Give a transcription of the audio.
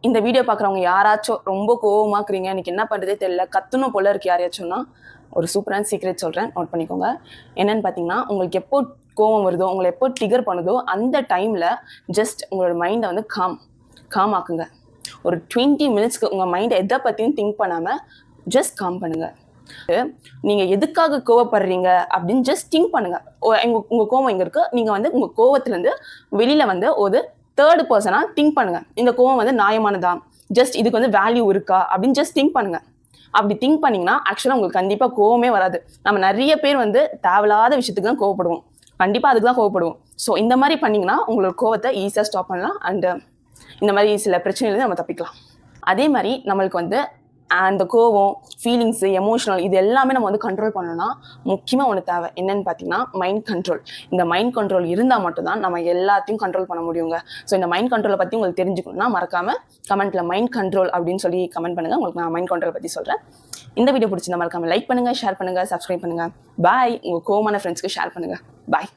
இந்த வீடியோ பார்க்குறவங்க யாராச்சும் ரொம்ப கோவமாக்குறீங்க, எனக்கு என்ன பண்ணுறதே தெரியல, கத்தணும் போல இருக்கு யாரையாச்சும்னா, ஒரு சூப்பரான சீக்ரெட் சொல்கிறேன், நோட் பண்ணிக்கோங்க. என்னன்னு பார்த்தீங்கன்னா, உங்களுக்கு எப்போ கோவம் வருதோ, உங்களை எப்போ ட்ரிகர் பண்ணுதோ அந்த டைமில் ஜஸ்ட் உங்களோட மைண்டை வந்து காம் ஆக்குங்க. ஒரு 20 மினிட்ஸ்க்கு உங்கள் மைண்டை எதை பற்றியும் திங்க் பண்ணாமல் ஜஸ்ட் காம் பண்ணுங்கள். நீங்கள் எதுக்காக கோவப்படுறீங்க அப்படின்னு ஜஸ்ட் திங்க் பண்ணுங்கள். உங்கள் கோவம் இங்கே இருக்குது, நீங்கள் வந்து உங்கள் கோவத்துலேருந்து வெளியில் வந்து ஒரு தேர்ட் பர்சனாக திங்க் பண்ணுங்கள். இந்த கோவம் வந்து நியாயமானதா, ஜஸ்ட் இதுக்கு வந்து வேல்யூ இருக்கா அப்படின்னு ஜஸ்ட் திங்க் பண்ணுங்கள். அப்படி திங்க் பண்ணிங்கன்னா ஆக்சுவலாக உங்களுக்கு கண்டிப்பாக கோவமே வராது. நம்ம நிறைய பேர் வந்து தேவையில்லாத விஷயத்துக்கு தான் கோவப்படுவோம், கண்டிப்பாக அதுக்கு தான் கோவப்படுவோம். ஸோ இந்த மாதிரி பண்ணிங்கன்னா உங்களோட கோவத்தை ஈஸியாக ஸ்டாப் பண்ணலாம். அண்டு இந்த மாதிரி சில பிரச்சனையிலேருந்து நம்ம தப்பிக்கலாம். அதே மாதிரி நம்மளுக்கு வந்து அந்த கோவம், ஃபீலிங்ஸு, எமோஷனல் இது எல்லாமே நம்ம வந்து கண்ட்ரோல் பண்ணணும்னா முக்கியமாக ஒன்று தேவை. என்னென்னு பார்த்தீங்கன்னா மைண்ட் கண்ட்ரோல். இந்த மைண்ட் கண்ட்ரோல் இருந்தால் மட்டும்தான் நம்ம எல்லாத்தையும் கண்ட்ரோல் பண்ண முடியுங்க. ஸோ இந்த மைண்ட் கண்ட்ரோலை பற்றி உங்களுக்கு தெரிஞ்சுக்கணும்னா மறக்காமல் கமெண்ட்டில் மைண்ட் கண்ட்ரோல் அப்படின்னு சொல்லி கமெண்ட் பண்ணுங்கள். உங்களுக்கு நான் மைண்ட் கண்ட்ரோல் பற்றி சொல்கிறேன். இந்த வீடியோ பிடிச்சிருந்தா மறக்காமல் லைக் பண்ணுங்கள், ஷேர் பண்ணுங்கள், சப்ஸ்கிரைப் பண்ணுங்கள். பாய். உங்கள் கோவமான ஃப்ரெண்ட்ஸ்க்கு ஷேர் பண்ணுங்கள். பாய்.